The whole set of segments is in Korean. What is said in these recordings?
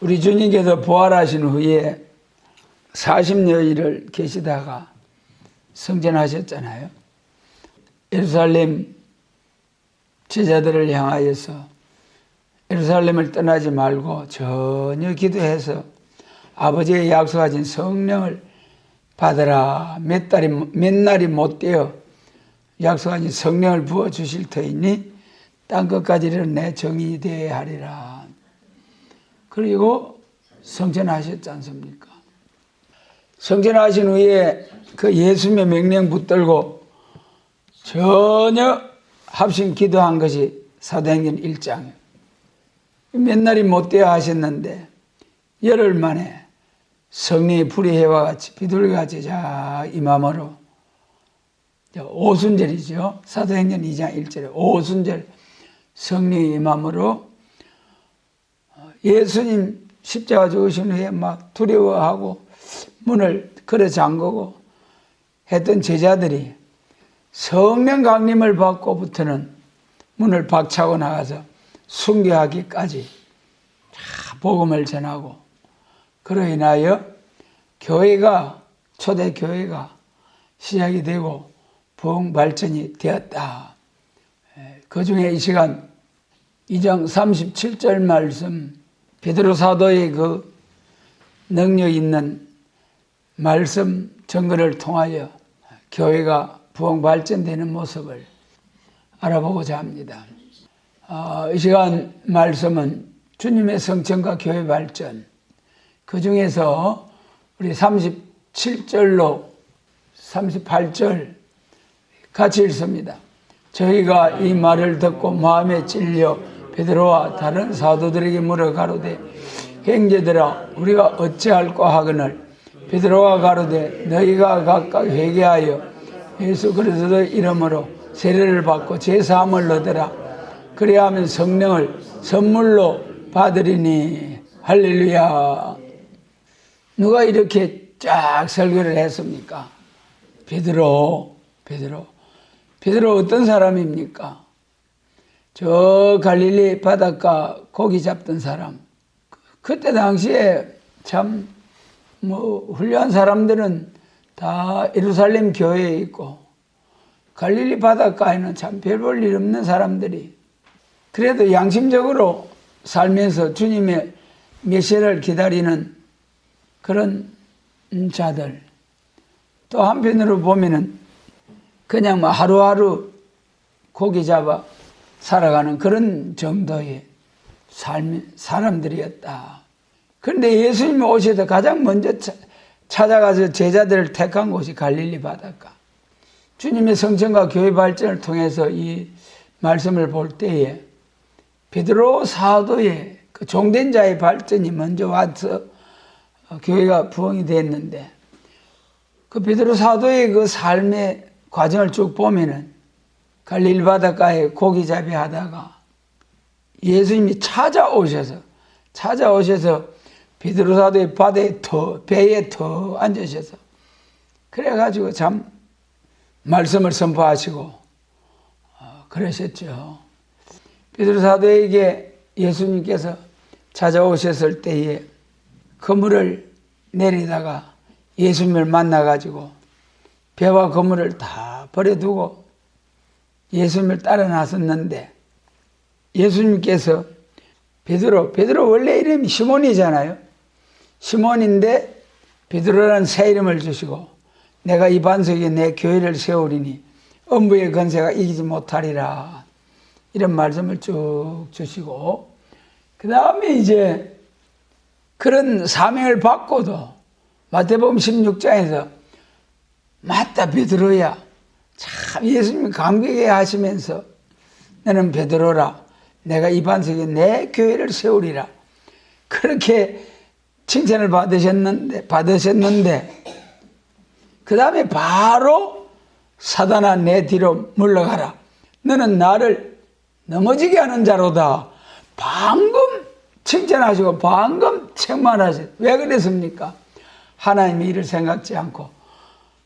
우리 주님께서 부활하신 후에 40여일을 계시다가 승천하셨잖아요. 예루살렘 제자들을 향하여서 예루살렘을 떠나지 말고 전혀 기도해서 아버지의 약속하신 성령을 받으라. 몇 날이 못 되어 약속하신 성령을 부어주실 터이니 땅끝까지는 내 정인이 되어야 하리라. 그리고 성천하셨지 않습니까? 성천하신 후에 그 예수님의 명령 붙들고 전혀 합심 기도한 것이 사도행전 1장이에요. 몇 날이 못 되어 하셨는데 열흘 만에 성령의 불이 해와 같이 비둘기같이 자 임함으로 오순절이죠. 사도행전 2장 1절에 오순절 성령의 임함으로 예수님 십자가 죽으신 후에 막 두려워하고 문을 걸어 잠그고 했던 제자들이 성령 강림을 받고부터는 문을 박차고 나가서 순교하기까지 복음을 전하고 그로 인하여 교회가 초대 교회가 시작이 되고 부흥 발전이 되었다. 그 중에 이 시간 2장 37절 말씀 베드로 사도의 그 능력 있는 말씀 증거를 통하여 교회가 부흥 발전되는 모습을 알아보고자 합니다. 이 시간 말씀은 주님의 성천과 교회 발전, 그 중에서 우리 37절로 38절 같이 읽습니다. 저희가 이 말을 듣고 마음에 찔려 베드로와 다른 사도들에게 물어 가로되 형제들아 우리가 어찌할까 하거늘 베드로가 가로되 너희가 각각 회개하여 예수 그리스도의 이름으로 세례를 받고 제사함을 얻으라. 그래야 하면 성령을 선물로 받으리니. 할렐루야. 누가 이렇게 쫙 설교를 했습니까? 베드로 어떤 사람입니까? 저 갈릴리 바닷가 고기 잡던 사람. 그때 당시에 참 훌륭한 사람들은 다 예루살렘 교회에 있고 갈릴리 바닷가에는 참 별 볼 일 없는 사람들이 그래도 양심적으로 살면서 주님의 메시아를 기다리는 그런 자들. 또 한편으로 보면은 그냥 하루하루 고기 잡아 살아가는 그런 정도의 사람들이었다. 그런데 예수님이 오셔서 가장 먼저 찾아가서 제자들을 택한 곳이 갈릴리 바닷가. 주님의 성천과 교회 발전을 통해서 이 말씀을 볼 때에 베드로 사도의 그 종된 자의 발전이 먼저 와서 교회가 부흥이 됐는데 그 베드로 사도의 그 삶의 과정을 쭉 보면은 갈릴리 바닷가에 고기잡이 하다가 예수님이 찾아오셔서 베드로 사도의 배에 터 앉으셔서 그래가지고 참 말씀을 선포하시고 그러셨죠. 베드로 사도에게 예수님께서 찾아오셨을 때에 그물을 내리다가 예수님을 만나가지고 배와 그물을 다 버려두고 예수님을 따라 나섰는데 예수님께서 베드로 원래 이름이 시몬이잖아요. 시몬인데 베드로라는 새 이름을 주시고 내가 이 반석에 내 교회를 세우리니 음부의 권세가 이기지 못하리라. 이런 말씀을 쭉 주시고 그 다음에 이제 그런 사명을 받고도 마태복음 16장에서 맞다 베드로야 참 예수님이 감격해 하시면서 너는 베드로라 내가 이 반석에 내 교회를 세우리라 그렇게 칭찬을 받으셨는데 그 다음에 바로 사단아 내 뒤로 물러가라 너는 나를 넘어지게 하는 자로다. 방금 칭찬하시고 방금 책망하시고 왜 그랬습니까? 하나님이 이를 생각지 않고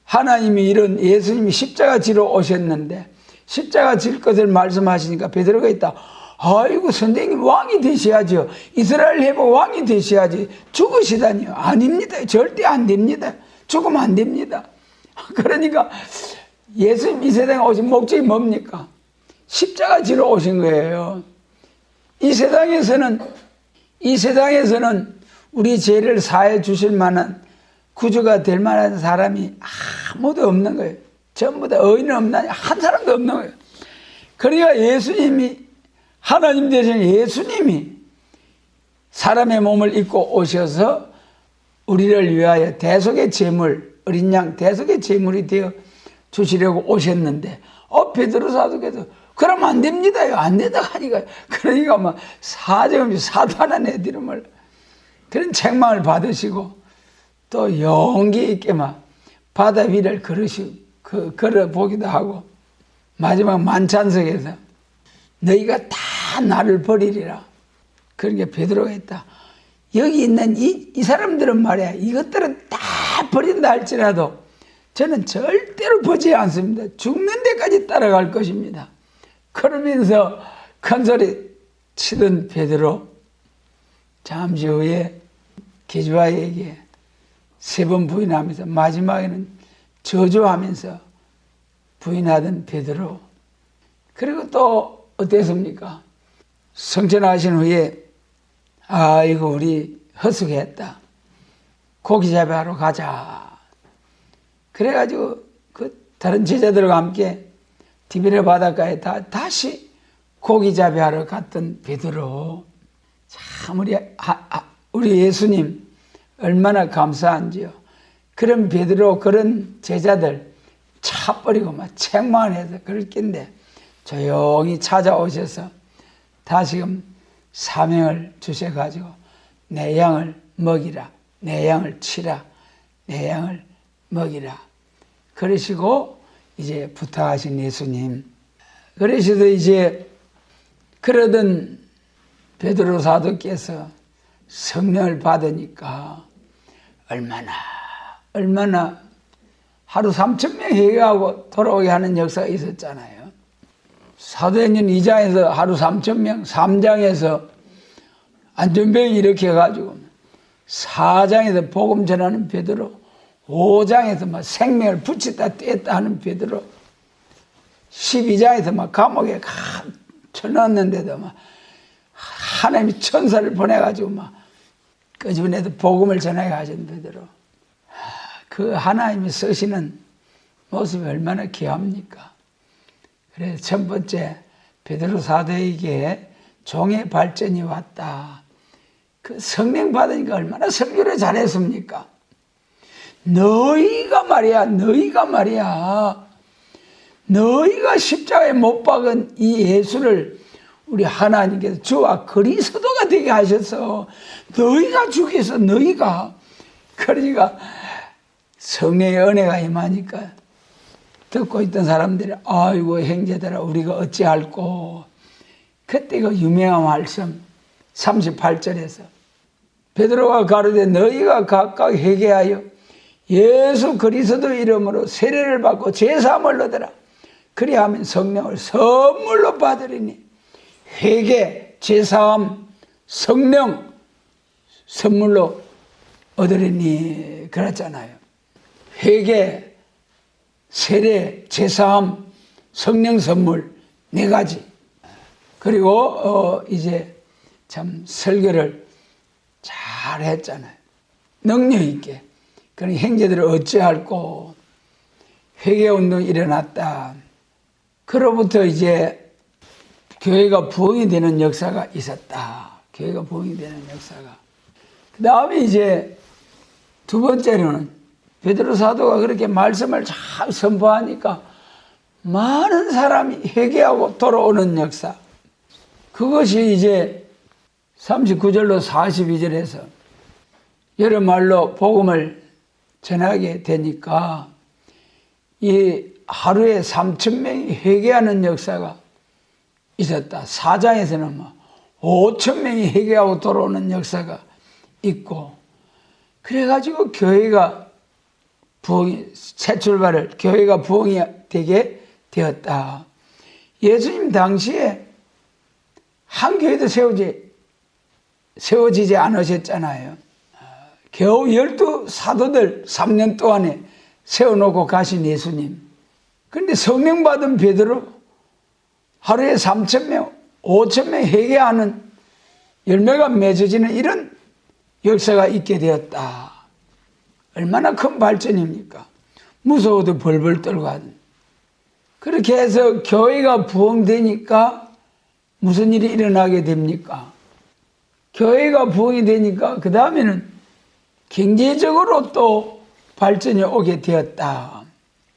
하나님이 이런 예수님이 십자가 지러 오셨는데 십자가 질 것을 말씀하시니까 베드로가 있다. 아이고 선생님 왕이 되셔야죠. 이스라엘 회복 왕이 되셔야지. 죽으시다니요. 아닙니다. 절대 안 됩니다. 죽으면 안 됩니다. 그러니까 예수님 이 세상에 오신 목적이 뭡니까? 십자가 지러 오신 거예요. 이 세상에서는 우리 죄를 사해 주실 만한 구주가 될 만한 사람이 아무도 없는 거예요. 전부 다 의인은 없나니 한 사람도 없는 거예요. 그러니까 예수님이, 하나님 되신 예수님이 사람의 몸을 입고 오셔서 우리를 위하여 대속의 제물, 어린 양 대속의 제물이 되어 주시려고 오셨는데, 베드로 사도께서 그러면 안 됩니다요. 안 된다 하니까, 그러니까 막 사정없이 사탄한 애들을 그런 책망을 받으시고, 또 용기 있게 막 바다 위를 걸어보기도 하고, 마지막 만찬석에서 너희가 다 나를 버리리라. 그러니까 베드로가 했다. 여기 있는 이 사람들은 말이야, 이것들은 다 버린다 할지라도 저는 절대로 버리지 않습니다. 죽는 데까지 따라갈 것입니다. 그러면서 큰 소리 치던 베드로, 잠시 후에 계주아에게 3번 부인하면서 마지막에는 저주하면서 부인하던 베드로. 그리고 또 어땠습니까? 성천하신 후에 아이고 우리 허숙했다. 고기 잡아하러 가자. 그래가지고 그 다른 제자들과 함께 디베레 바닷가에 다시 고기 잡아하러 갔던 베드로. 참 우리 예수님 얼마나 감사한지요. 그런 베드로, 그런 제자들 차버리고 막 책망을 해서 그럴 낀데 조용히 찾아오셔서 다시금 사명을 주셔가지고 내 양을 먹이라, 내 양을 치라, 내 양을 먹이라. 그러시고 이제 부탁하신 예수님. 그러셔서 이제 그러던 베드로 사도께서 성령을 받으니까 얼마나 하루 3,000명 회개하고 돌아오게 하는 역사가 있었잖아요. 사도행전 2장에서 하루 3,000명, 3장에서 안전병이 이렇게 해가지고, 4장에서 복음 전하는 베드로, 5장에서 막 생명을 붙였다 뗐다 하는 베드로, 12장에서 막 감옥에 쳐넣었는데도 막 하나님이 천사를 보내가지고 막 끄집어내서 복음을 전하게 하신 베드로. 그 하나님이 쓰시는 모습이 얼마나 귀합니까? 그래서 첫 번째 베드로 사도에게 종의 발전이 왔다. 그 성령 받으니까 얼마나 설교를 잘했습니까? 너희가 너희가 십자가에 못 박은 이 예수를 우리 하나님께서 주와 그리스도가 되게 하셔서 너희가 죽여서 너희가. 그러니까 성령의 은혜가 임하니까 듣고 있던 사람들이 아이고 형제들아 우리가 어찌할꼬. 그때 그 유명한 말씀 38절에서 베드로가 가로되 너희가 각각 회개하여 예수 그리스도 이름으로 세례를 받고 제사함을 얻으라. 그리하면 성령을 선물로 받으리니. 회개, 제사함, 성령 선물로 얻으리니 그랬잖아요. 회개, 세례, 제사함, 성령 선물 4가지. 그리고 이제 참 설교를 잘 했잖아요. 능력 있게. 그런 형제들을 어찌할꼬. 회개운동이 일어났다. 그로부터 이제 교회가 부흥이 되는 역사가 있었다. 교회가 부흥이 되는 역사가. 그 다음에 이제 두 번째로는 베드로 사도가 그렇게 말씀을 잘 선포하니까 많은 사람이 회개하고 돌아오는 역사. 그것이 이제 39절로 42절에서 여러 말로 복음을 전하게 되니까 이 하루에 3,000명이 회개하는 역사가 있었다. 4장에서는 뭐 5,000명이 회개하고 돌아오는 역사가 있고, 그래가지고 교회가 새 출발을, 교회가 부흥이 되게 되었다. 예수님 당시에 한 교회도 세워지지 않으셨잖아요. 겨우 12 사도들 3년 동안에 세워놓고 가신 예수님. 그런데 성령 받은 베드로 하루에 3,000명, 5,000명 회개하는 열매가 맺어지는 이런 역사가 있게 되었다. 얼마나 큰 발전입니까? 무서워도 벌벌 떨고 하는. 그렇게 해서 교회가 부흥되니까 무슨 일이 일어나게 됩니까? 교회가 부흥이 되니까 그 다음에는 경제적으로 또 발전이 오게 되었다.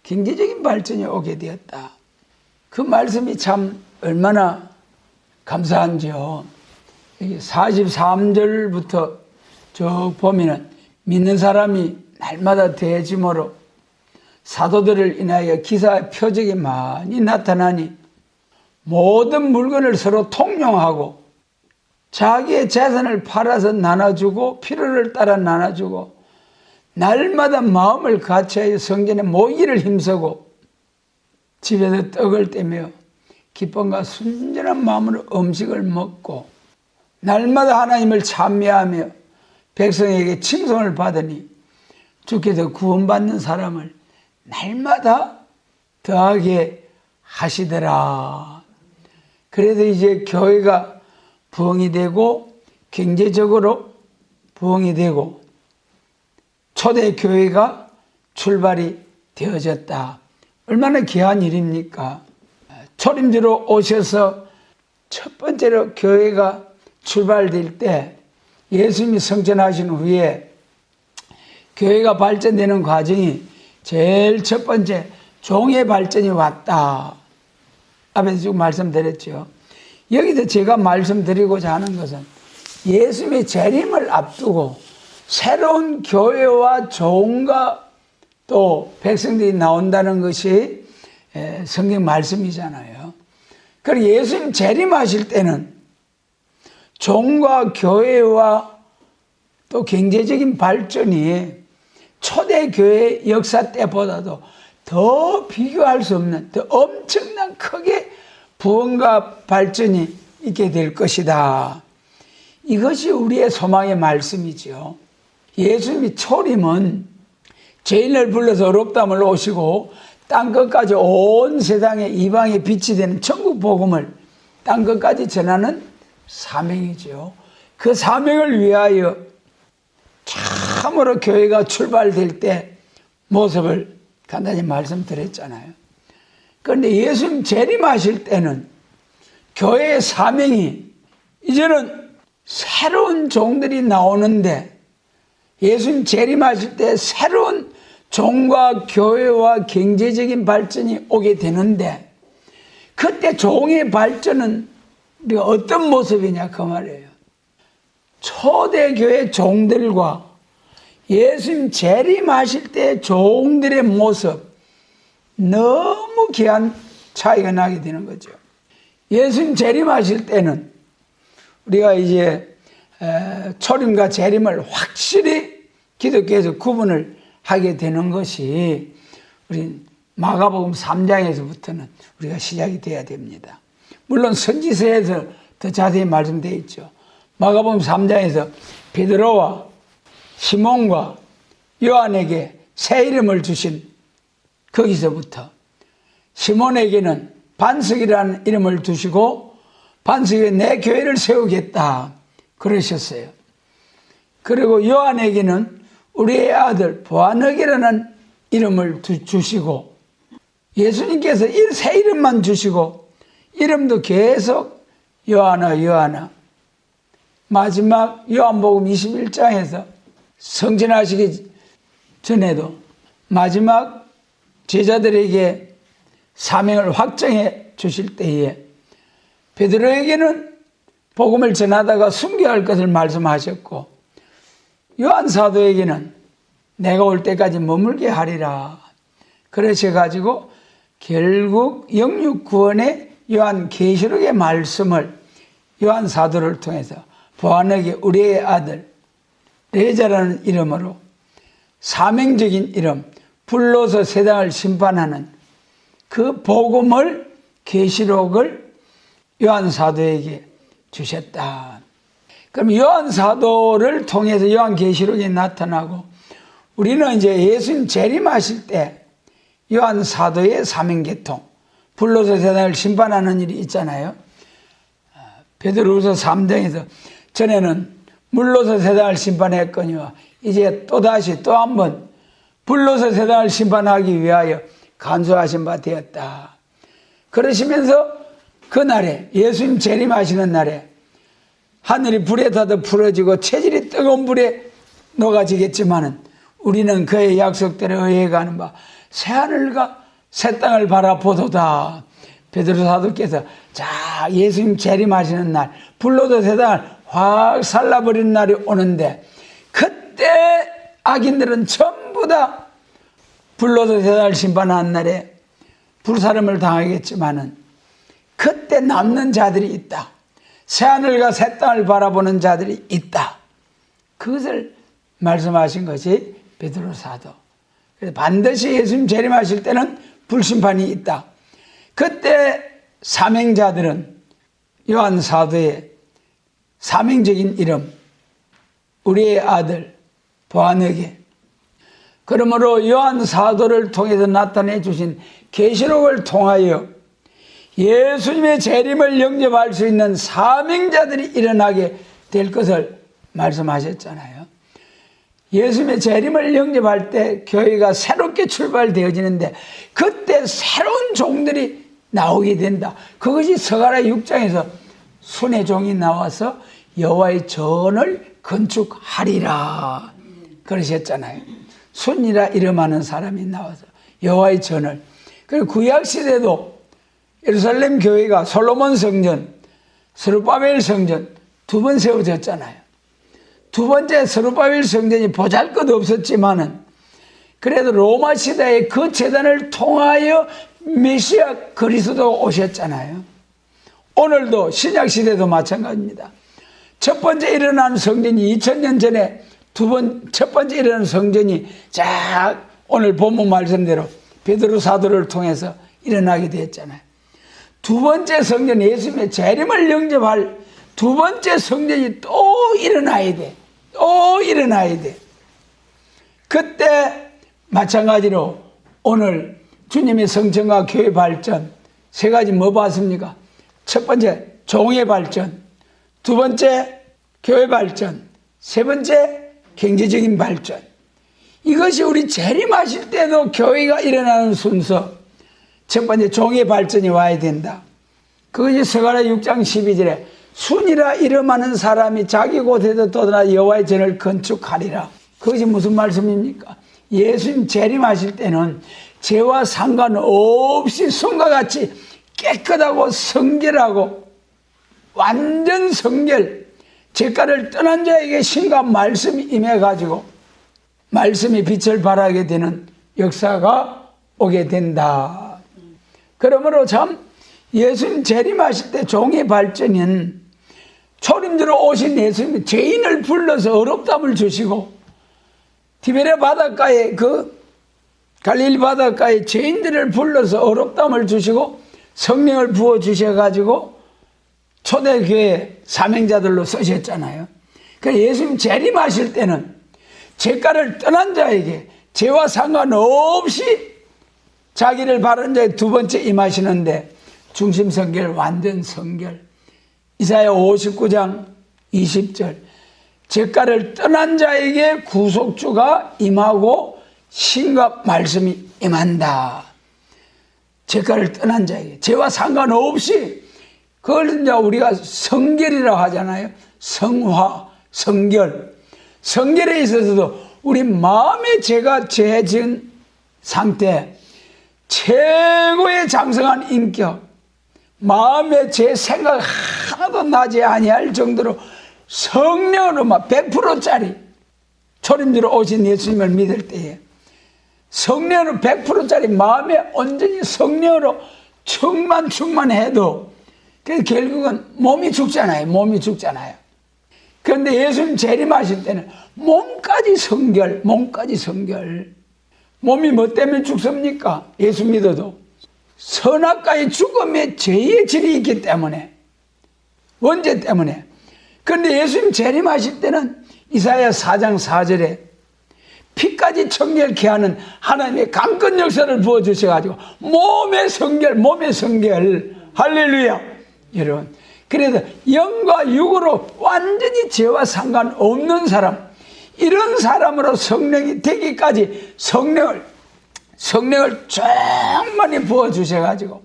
경제적인 발전이 오게 되었다. 그 말씀이 참 얼마나 감사한지요. 43절부터 쭉 보면은 믿는 사람이 날마다 대짐으로 사도들을 인하여 기사의 표적이 많이 나타나니 모든 물건을 서로 통용하고 자기의 재산을 팔아서 나눠주고 필요를 따라 나눠주고 날마다 마음을 같이하여 성전에 모이기를 힘쓰고 집에서 떡을 떼며 기쁨과 순전한 마음으로 음식을 먹고 날마다 하나님을 찬미하며 백성에게 칭송을 받으니 주께서 구원받는 사람을 날마다 더하게 하시더라. 그래서 이제 교회가 부흥이 되고 경제적으로 부흥이 되고 초대 교회가 출발이 되어졌다. 얼마나 귀한 일입니까? 초림주로 오셔서 첫 번째로 교회가 출발될 때 예수님이 성천하신 후에 교회가 발전되는 과정이 제일 첫 번째 종의 발전이 왔다. 앞에서 지금 말씀드렸죠. 여기서 제가 말씀드리고자 하는 것은 예수님의 재림을 앞두고 새로운 교회와 종과 또 백성들이 나온다는 것이 성경 말씀이잖아요. 그리고 예수님 재림하실 때는 종과 교회와 또 경제적인 발전이 초대교회 역사 때보다도 더 비교할 수 없는 더 엄청난 크게 부흥과 발전이 있게 될 것이다. 이것이 우리의 소망의 말씀이죠. 예수님이 초림은 죄인을 불러서 어렵담을 오시고 땅끝까지 온 세상에 이방의 빛이 되는 천국 복음을 땅끝까지 전하는 사명이죠. 그 사명을 위하여 참으로 교회가 출발될 때 모습을 간단히 말씀드렸잖아요. 그런데 예수님 재림하실 때는 교회의 사명이 이제는 새로운 종들이 나오는데 예수님 재림하실 때 새로운 종과 교회와 경제적인 발전이 오게 되는데 그때 종의 발전은 우리가 어떤 모습이냐 그 말이에요. 초대교회 종들과 예수님 재림하실 때 종들의 모습 너무 귀한 차이가 나게 되는 거죠. 예수님 재림하실 때는 우리가 이제 초림과 재림을 확실히 기독교에서 구분을 하게 되는 것이 우리 마가복음 3장에서부터는 우리가 시작이 돼야 됩니다. 물론 선지서에서 더 자세히 말씀되어 있죠. 마가복음 3장에서 베드로와 시몬과 요한에게 새 이름을 주신 거기서부터 시몬에게는 반석이라는 이름을 두시고 반석에 내 교회를 세우겠다 그러셨어요. 그리고 요한에게는 우리의 아들 보아너기라는 이름을 주시고 예수님께서 새 이름만 주시고 이름도 계속 요한아 마지막 요한복음 21장에서 성전하시기 전에도 마지막 제자들에게 사명을 확정해 주실 때에 베드로에게는 복음을 전하다가 숨겨야 할 것을 말씀하셨고 요한 사도에게는 내가 올 때까지 머물게 하리라 그러셔가지고 결국 영육 구원의 요한 계시록의 말씀을 요한 사도를 통해서 보아너기 우리의 아들 레자라는 이름으로 사명적인 이름 불로서 세상을 심판하는 그 복음을 계시록을 요한 사도에게 주셨다. 그럼 요한 사도를 통해서 요한계시록이 나타나고 우리는 이제 예수님 재림하실 때 요한 사도의 사명계통, 불로소 세상을 심판하는 일이 있잖아요. 베드로후서 3장에서 전에는 물로서 세상을 심판했거니와 이제 또다시 또 한 번 불로서 세상을 심판하기 위하여 간수하신 바 되었다. 그러시면서 그날에 예수님 재림하시는 날에 하늘이 불에 닫아 풀어지고 체질이 뜨거운 불에 녹아지겠지만은 우리는 그의 약속대로 의해 가는 바 새하늘과 새 땅을 바라보도다. 베드로 사도께서 자 예수님 재림하시는 날 불로도 세상을 확 살라버리는 날이 오는데 그때 악인들은 전부 다 불로도 세상을 심판하는 날에 불사름을 당하겠지만은 그때 남는 자들이 있다. 새하늘과 새 땅을 바라보는 자들이 있다. 그것을 말씀하신 것이 베드로 사도. 그래서 반드시 예수님 재림하실 때는 불심판이 있다. 그때 사명자들은 요한 사도의 사명적인 이름, 우리의 아들 보아너게. 그러므로 요한 사도를 통해서 나타내 주신 계시록을 통하여 예수님의 재림을 영접할 수 있는 사명자들이 일어나게 될 것을 말씀하셨잖아요. 예수님의 재림을 영접할 때 교회가 새롭게 출발되어지는데 그때 새로운 종들이 나오게 된다. 그것이 스가랴 6장에서 순의 종이 나와서 여호와의 전을 건축하리라 그러셨잖아요. 순이라 이름하는 사람이 나와서 여호와의 전을. 그리고 구약시대도 예루살렘 교회가 솔로몬 성전, 스룹바벨 성전 두 번 세워졌잖아요. 두 번째 스룹바벨 성전이 보잘것없었지만은 그래도 로마 시대에 그 제단을 통하여 메시아 그리스도가 오셨잖아요. 오늘도 신약 시대도 마찬가지입니다. 첫 번째 일어난 성전이 2000년 전에 첫 번째 일어난 성전이 자 오늘 본문 말씀대로 베드로 사도를 통해서 일어나게 되었잖아요. 두 번째 성전 예수님의 재림을 영접할 두 번째 성전이 또 일어나야 돼. 또 일어나야 돼. 그때 마찬가지로 오늘 주님의 성천과 교회 발전 세 가지 뭐 봤습니까? 첫 번째 종의 발전, 두 번째 교회 발전, 세 번째 경제적인 발전. 이것이 우리 재림하실 때도 교회가 일어나는 순서. 첫 번째 종의 발전이 와야 된다. 그것이 스가랴 6장 12절에 순이라 이름하는 사람이 자기 곳에도 떠나 여호와의 전을 건축하리라. 그것이 무슨 말씀입니까? 예수님 재림하실 때는 죄와 상관없이 손과 같이 깨끗하고 성결하고 완전 성결, 죄가를 떠난 자에게 신과 말씀이 임해가지고 말씀이 빛을 발하게 되는 역사가 오게 된다. 그러므로 참 예수님 재림하실 때 종의 발전은 초림으로 오신 예수님이 죄인을 불러서 어렵담을 주시고 디베레 바닷가에 갈릴리 바닷가에 죄인들을 불러서 어렵담을 주시고 성령을 부어 주셔가지고 초대교회 사명자들로 쓰셨잖아요. 그래서 예수님 재림하실 때는 죄가를 떠난 자에게 죄와 상관없이 자기를 바른 자의 두 번째 임하시는데 중심 성결, 완전 성결. 이사야 59장 20절. 죄가를 떠난 자에게 구속주가 임하고 신과 말씀이 임한다. 죄가를 떠난 자에게 죄와 상관없이 그걸 이제 우리가 성결이라고 하잖아요. 성화, 성결. 성결에 있어서도 우리 마음의 죄가 죄진 상태, 최고의 장성한 인격, 마음의 제 생각 하나도 나지 아니할 정도로 성령으로 막 100%짜리 초림주로 오신 예수님을 믿을 때에 성령으로 100%짜리 마음에 온전히 성령으로 충만해도 그래서 결국은 몸이 죽잖아요. 몸이 죽잖아요. 그런데 예수님 재림하실 때는 몸까지 성결, 몸까지 성결. 몸이 뭐 때문에 죽습니까? 예수 믿어도 선악과의 죽음의 죄의 질이 있기 때문에 원죄 때문에. 그런데 예수님 재림하실 때는 이사야 4장 4절에 피까지 청결케 하는 하나님의 강권 역사를 부어주셔가지고 몸의 성결 할렐루야. 여러분, 그래서 영과 육으로 완전히 죄와 상관없는 사람, 이런 사람으로 성령이 되기까지 성령을 충만히 부어주셔가지고,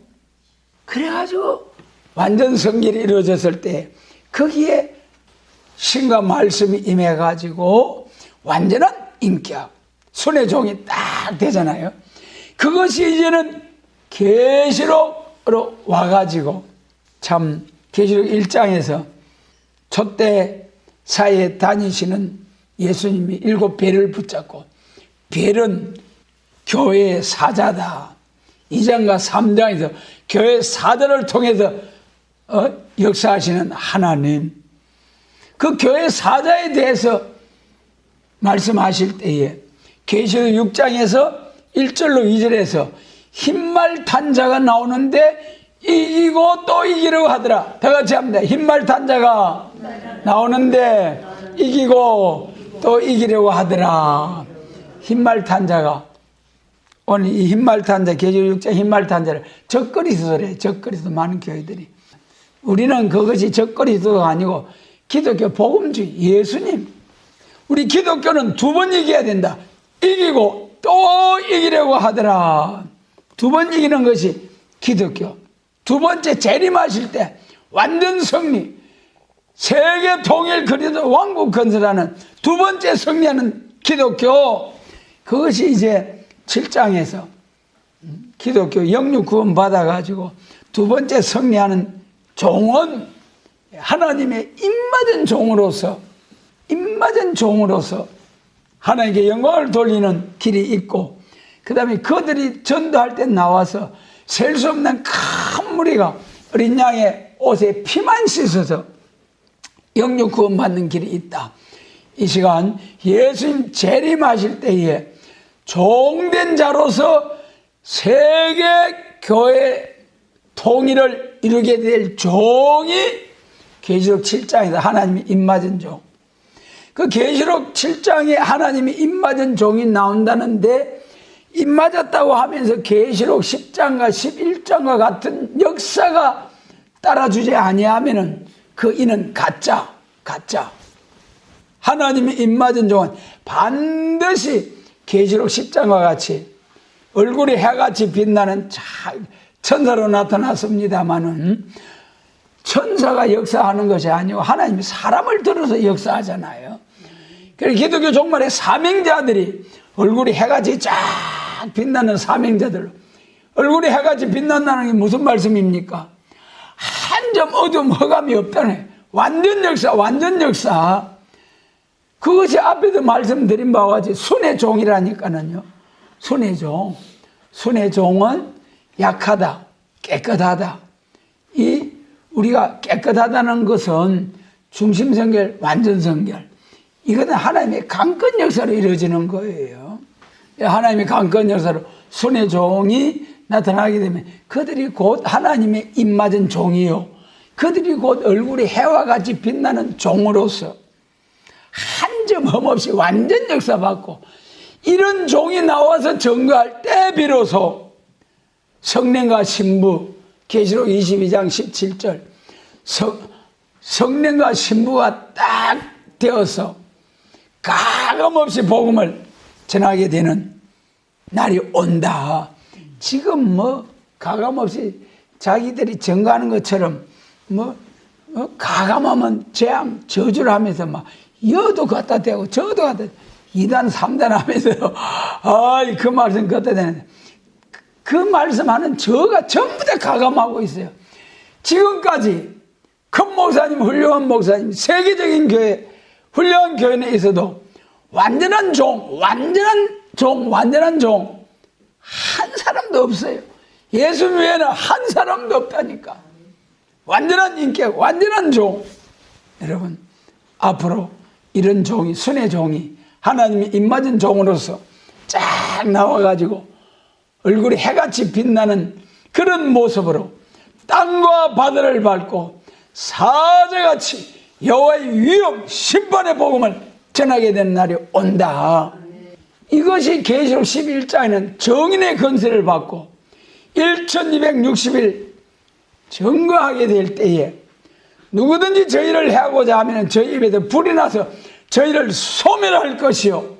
그래가지고 완전 성결이 이루어졌을 때 거기에 신과 말씀이 임해가지고 완전한 인격, 손의 종이 딱 되잖아요. 그것이 이제는 계시록으로 와가지고, 참 계시록 1장에서 촛대 사이에 다니시는 예수님이 7벨을 붙잡고, 벨은 교회의 사자다. 2장과 3장에서 교회 사자를 통해서 역사하시는 하나님, 그 교회 사자에 대해서 말씀하실 때에 계시록 6장에서 1절로 2절에서 흰말 탄 자가 나오는데 이기고 또 이기려고 하더라. 다 같이 합니다. 흰말 탄 자가 나오는데 이기고 또 이기려고 하더라. 흰말 탄 자가, 오늘 이 흰말 탄 자, 계시록 6장 흰말 탄 자를 적그리스도래. 적그리스도 많은 교회들이. 우리는 그것이 적그리스도가 아니고 기독교 복음주의, 예수님. 우리 기독교는 2번 이겨야 된다. 이기고 또 이기려고 하더라. 2번 이기는 것이 기독교. 2번째 재림하실 때 완전 승리, 세계 통일 그리스도 왕국 건설하는 2번째 승리하는 기독교. 그것이 이제 7장에서 기독교 영육 구원 받아가지고 2번째 승리하는 종은 하나님의 입맞은 종으로서 하나님께 영광을 돌리는 길이 있고, 그 다음에 그들이 전도할 때 나와서 셀 수 없는 큰 무리가 어린 양의 옷에 피만 씻어서 영육 구원 받는 길이 있다. 이 시간 예수님 재림하실 때에 종된 자로서 세계 교회 통일을 이루게 될 종이 계시록 7장에서 하나님이 입맞은 종. 그 계시록 7장에 하나님이 입맞은 종이 나온다는데, 입맞았다고 하면서 계시록 10장과 11장과 같은 역사가 따라주지 아니하면은 그 이는 가짜. 하나님이 입맞은 종은 반드시 계시록 10장과 같이 얼굴이 해같이 빛나는 천사로 나타났습니다마는, 천사가 역사하는 것이 아니고 하나님이 사람을 들어서 역사하잖아요. 그래서 기독교 종말에 사명자들이 얼굴이 해같이 쫙 빛나는 사명자들로, 얼굴이 해같이 빛난다는 게 무슨 말씀입니까? 한 점 어둠 허감이 없다네. 완전 역사. 그것이 앞에도 말씀드린 바와 같이 순의 종이라니까는요. 순의 종은 약하다, 깨끗하다. 우리가 깨끗하다는 것은 중심성결, 완전성결. 이거는 하나님의 강권 역사로 이루어지는 거예요. 하나님의 강권 역사로 순의 종이 나타나게 되면 그들이 곧 하나님의 입맞은 종이요, 그들이 곧 얼굴이 해와 같이 빛나는 종으로서 한 점 흠없이 완전 역사받고, 이런 종이 나와서 증거할 때 비로소 성령과 신부, 계시록 22장 17절, 성령과 신부가 딱 되어서 가감없이 복음을 전하게 되는 날이 온다. 지금 가감없이 자기들이 증거하는 것처럼 가감하면 재앙, 저주를 하면서 막 여도 갖다 대고 저도 갖다 대고 2단 3단 하면서 그 말씀 갖다 대는데, 그 말씀하는 저가 전부 다 가감하고 있어요. 지금까지 큰 목사님, 훌륭한 목사님, 세계적인 교회, 훌륭한 교회 내에서도 완전한 종 한 사람도 없어요. 예수 외에는 한 사람도 없다니까. 완전한 인격, 완전한 종. 여러분, 앞으로 이런 종이, 순의 종이 하나님이 입맞은 종으로서 쫙 나와가지고 얼굴이 해같이 빛나는 그런 모습으로 땅과 바다를 밟고 사자같이 여호와의 위엄 심판의 복음을 전하게 되는 날이 온다. 이것이 계시록 11장에는 정인의 건세를 받고 1260일 증거하게 될 때에 누구든지 저희를 해하고자 하면 저희 입에서 불이 나서 저희를 소멸할 것이요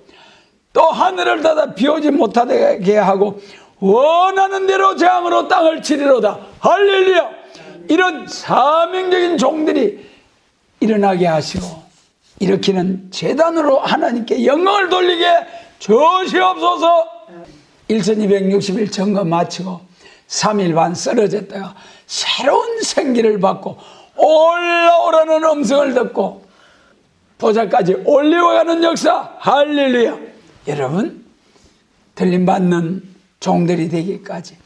또 하늘을 닫아 비오지 못하게 하고 원하는 대로 재앙으로 땅을 치리로다. 할렐루야. 이런 사명적인 종들이 일어나게 하시고 일으키는 제단으로 하나님께 영광을 돌리게 주시옵소서. 1260일 점검 마치고 3일 반 쓰러졌다가 새로운 생기를 받고 올라오라는 음성을 듣고 보좌까지 올려가는 역사. 할렐루야. 여러분 들림받는 종들이 되기까지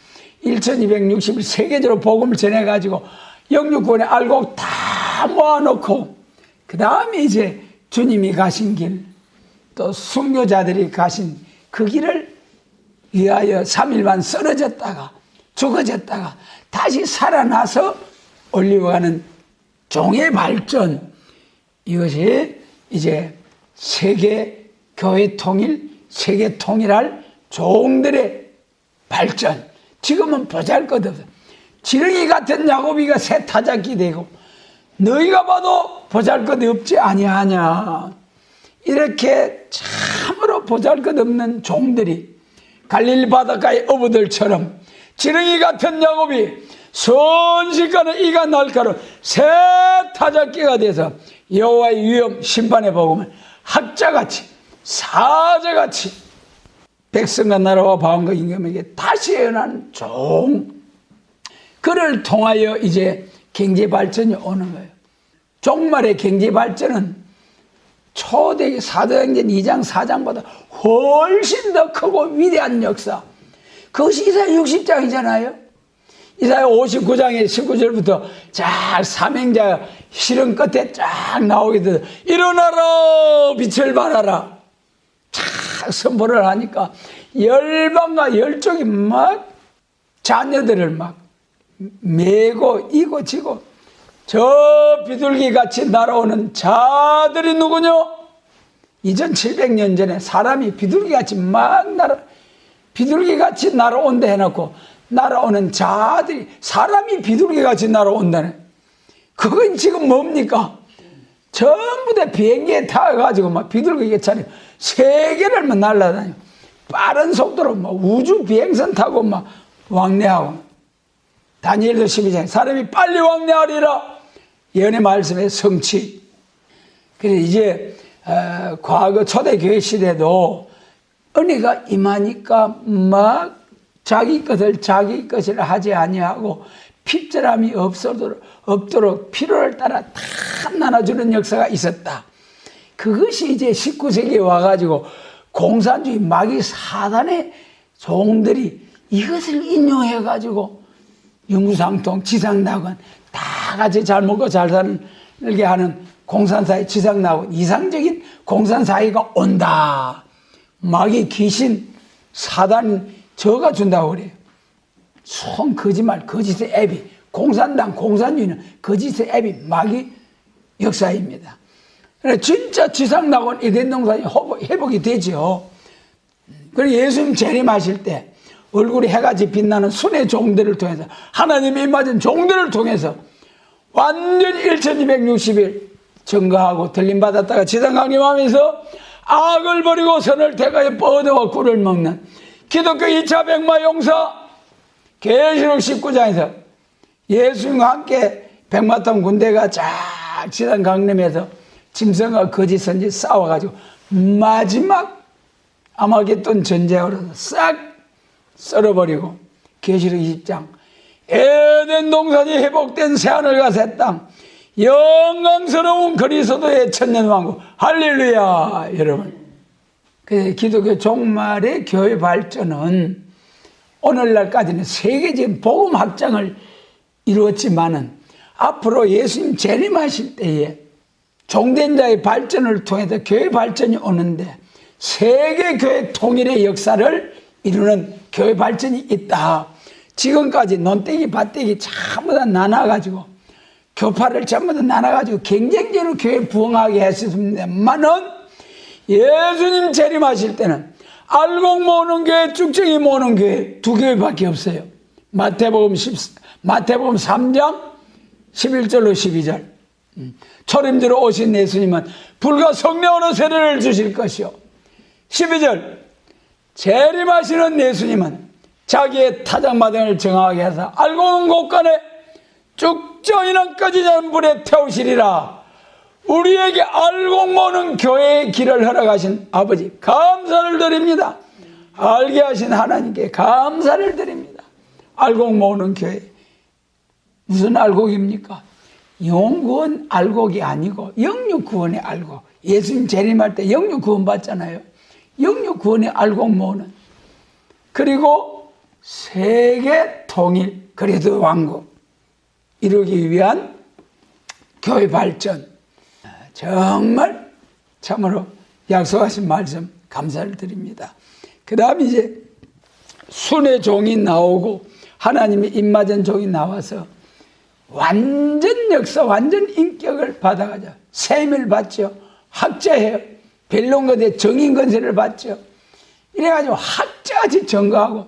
1260일 세계적으로 복음을 전해가지고 영육권에 알곡 다 모아놓고 그 다음에 이제 주님이 가신 길 또 순교자들이 가신 그 길을 위하여 3일 반 쓰러졌다가 죽어졌다가 다시 살아나서 올리고가는 종의 발전, 이것이 이제 세계 교회 통일, 세계 통일할 종들의 발전. 지금은 보잘것없어. 지렁이 같은 야곱이가 새 타작기 되고 너희가 봐도 보잘것 없지 아니하냐. 이렇게 참으로 보잘것없는 종들이 갈릴리 바닷가의 어부들처럼 지렁이 같은 야곱이 순식간에 이가 날카로운 새 타작기가 돼서 여호와의 위엄 심판의 복음을 학자같이 사자같이 백성과 나라와 바원과 임금에게 다시 예언하는 종, 그를 통하여 이제 경제 발전이 오는 거예요. 종말의 경제 발전은 초대기 사도행전 2장 4장보다 훨씬 더 크고 위대한 역사. 그것이 이사야 60장이잖아요. 이사야 59장의 19절부터 쫙 사명자 실은 끝에 쫙 나오게 돼서 일어나라 빛을 발하라 쫙 선포를 하니까 열방과 열족이 막 자녀들을 막 메고 이고 지고 저 비둘기같이 날아오는 자들이 누구냐? 2700년 전에 사람이 비둘기같이 비둘기같이 날아온다 해놓고 날아오는 자들이 사람이 비둘기같이 날아온다네. 그건 지금 뭡니까? 전부 다 비행기에 타가지고 막 비둘기처럼 세계를 막 날아다니고 빠른 속도로 막 우주 비행선 타고 막 왕래하고. 다니엘서 12장에 사람이 빨리 왕래하리라. 예언의 말씀의 성취. 그래서 이제 과거 초대교회 시대도 은혜가 임하니까 막 자기 것을 하지 아니하고 핍절함이 없도록 필요를 따라 다 나눠주는 역사가 있었다. 그것이 이제 19세기에 와가지고 공산주의 마귀 사단의 종들이 이것을 인용해가지고 영구상통, 지상낙원 다 같이 잘 먹고 잘 살게 하는 공산사회, 지상낙원, 이상적인 공산사회가 온다. 마귀 귀신 사단 저가 준다고 그래요. 손 거짓말, 거짓의 애비. 공산당, 공산주의는 거짓의 애비, 마귀 역사입니다. 진짜 지상낙원 에덴 동산이 회복이 되죠. 그리고 예수님 재림하실 때 얼굴이 해같이 빛나는 순의 종들을 통해서 하나님이 임하신 종들을 통해서 완전히 1260일 증거하고 들림받았다가 지상 강림하면서 악을 버리고 선을 택하여 뻗어와 꿀을 먹는 기독교 2차 백마 용사. 계시록 19장에서 예수님과 함께 백마탄 군대가 쫙 지상 강림해서 짐승과 거짓 선지 싸워가지고 마지막 아마겟돈 전쟁으로 싹 썰어버리고 계시록 20장 에덴 동산이 회복된 새하늘과 새 땅 영광스러운 그리스도의 천년왕국. 할렐루야. 여러분, 기독교 종말의 교회 발전은 오늘날까지는 세계적인 복음 확장을 이루었지만은 앞으로 예수님 재림하실 때에 종된 자의 발전을 통해서 교회 발전이 오는데 세계 교회 통일의 역사를 이루는 교회 발전이 있다. 지금까지 논떼기 밭떼기 전부 다 나눠가지고 교파를 전부 다 나눠가지고 경쟁적으로 교회 부흥하게 했습니다만은 예수님 재림하실 때는 알곡 모으는 교회, 쭉정이 모으는 교회 두 교회밖에 없어요. 마태복음 3장 11절로 12절. 초림주로 오신 예수님은 불과 성령으로 세례를 주실 것이요. 12절. 재림하시는 예수님은 자기의 타작마당을 정하게 해서 알곡은 곳간에 쭉정이는 꺼지지 않은 불에 태우시리라. 우리에게 알곡 모으는 교회의 길을 허락하신 아버지 감사를 드립니다. 알게 하신 하나님께 감사를 드립니다. 알곡 모으는 교회. 무슨 알곡입니까? 영구원 알곡이 아니고 영육구원의 알곡. 예수님 재림할 때 영육구원 받잖아요. 영육구원의 알곡 모으는. 그리고 세계 통일 그리스도 왕국 이루기 위한 교회 발전. 정말 참으로 약속하신 말씀 감사를 드립니다. 그 다음에 이제 순의 종이 나오고 하나님의 입맞은 종이 나와서 완전 역사, 완전 인격을 받아가죠. 셈을 받죠. 학자예요. 벨론거대 정인건세를 받죠. 이래가지고 학자같이 증거하고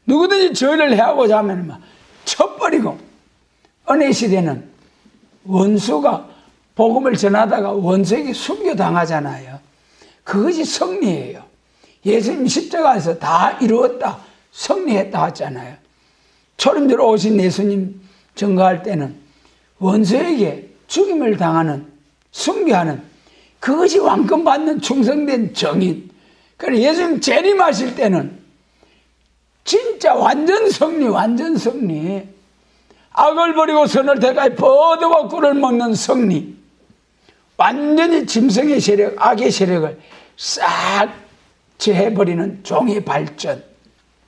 누구든지 저희를 해하고자 하면 막 쳐버리고, 은혜 시대는 원수가 복음을 전하다가 원수에게 순교당하잖아요. 그것이 승리예요. 예수님 십자가에서 다 이루었다, 승리했다 하잖아요. 초림주로 오신 예수님 증거할 때는 원수에게 죽임을 당하는, 순교하는 그것이 왕권 받는 충성된 정인. 그래서 예수님 재림하실 때는 진짜 완전 승리, 완전 승리. 악을 버리고 선을 대가에 버드와 꿀을 먹는 승리. 완전히 짐승의 세력, 악의 세력을 싹 제해버리는 종의 발전.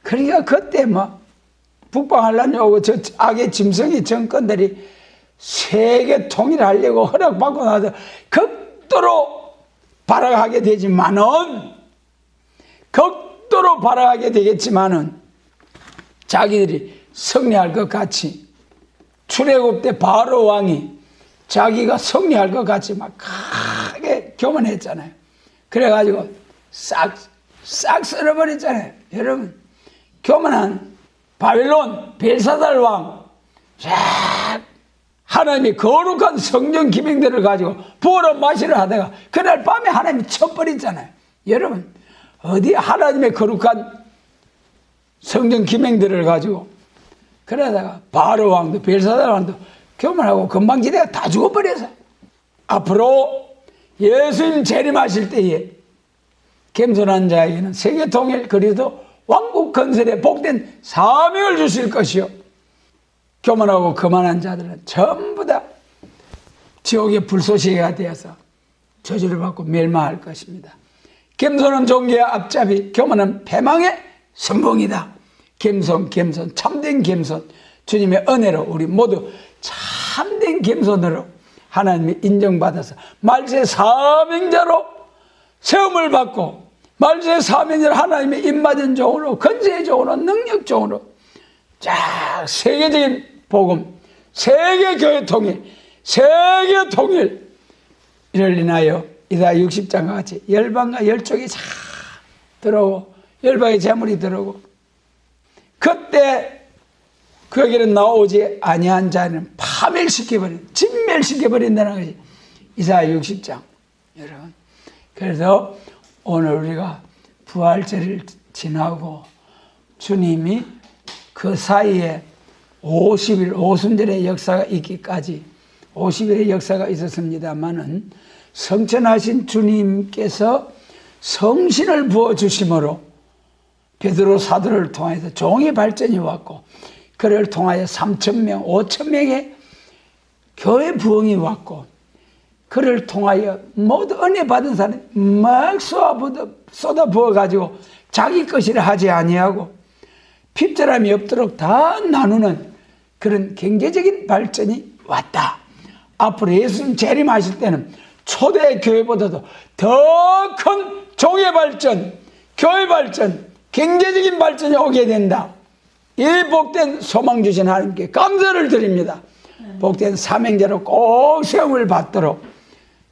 그러니까 그때 뭐 북방한란이 저 악의 짐승의 정권들이 세계 통일하려고 허락받고 나서 극도로 발악하게 되지만은, 극도로 발악하게 되겠지만은 자기들이 승리할 것 같이, 출애굽 때 바로 왕이 자기가 승리할 것 같이 막 크게 교만했잖아요. 그래가지고 싹 쓸어버렸잖아요. 여러분, 교만한 바벨론 벨사살 왕, 쫙 하나님이 거룩한 성전 기명들을 가지고 부어라 마시라 하다가 그날 밤에 하나님이 쳐버렸잖아요. 여러분, 어디 하나님의 거룩한 성전 기명들을 가지고 그러다가 바로 왕도 벨사살 왕도 교만하고 건방지대가 다 죽어버려서, 앞으로 예수님 재림하실 때에 겸손한 자에게는 세계 통일 그리스도 왕국 건설에 복된 사명을 주실 것이요, 교만하고 거만한 자들은 전부 다 지옥의 불쏘시개가 되어서 저주를 받고 멸망할 것입니다. 겸손은 종교의 앞잡이, 교만은 패망의 선봉이다. 겸손, 참된 겸손, 주님의 은혜로 우리 모두 참된 겸손으로 하나님이 인정받아서 말세 사명자로 세움을 받고, 말세 사명자로 하나님의 입맞은 종으로, 건세의 종으로, 능력 종으로 쫙 세계적인 복음, 세계교회 통일, 세계 통일 이를 인하여 이사야 60장과 같이 열방과 열족이 쫙 들어오고 열방의 재물이 들어오고, 그때 그에게는 나오지 아니한 자는 파멸시켜버린, 진멸시켜버린다는 것이 이사야 60장. 여러분, 그래서 오늘 우리가 부활절을 지나고 주님이 그 사이에 50일, 오순절의 역사가 있기까지 50일의 역사가 있었습니다마는 성천하신 주님께서 성신을 부어주심으로 베드로 사도를 통해서 종의 발전이 왔고, 그를 통하여 3,000명, 5,000명의 교회 부흥이 왔고, 그를 통하여 모두 은혜 받은 사람이 막 쏟아 부어가지고 자기 것이라 하지 아니하고 핍절함이 없도록 다 나누는 그런 경제적인 발전이 왔다. 앞으로 예수님 재림하실 때는 초대 교회보다도 더 큰 종의 발전, 교회 발전, 경제적인 발전이 오게 된다. 이 복된 소망 주신 하나님께 감사를 드립니다. 복된 사명자로 꼭 시험을 받도록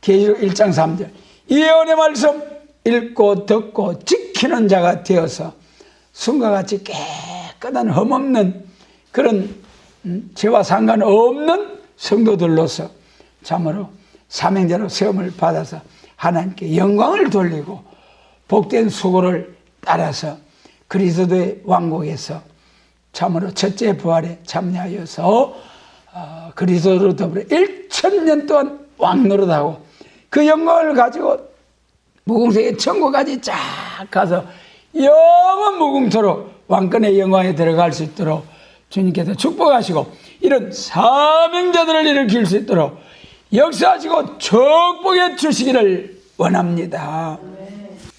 계시록 1장 3절 이 예언의 말씀 읽고 듣고 지키는 자가 되어서 순과 같이 깨끗한 흠없는 그런 죄와 상관없는 성도들로서 참으로 사명자로 시험을 받아서 하나님께 영광을 돌리고 복된 수고를 따라서 그리스도의 왕국에서 참으로 첫째 부활에 참여하여서 그리스도로 더불어 1000년 동안 왕노릇하고 그 영광을 가지고 무궁세계 천국까지 쫙 가서 영원 무궁토록 왕권의 영광에 들어갈 수 있도록 주님께서 축복하시고 이런 사명자들을 일으킬 수 있도록 역사하시고 축복해 주시기를 원합니다.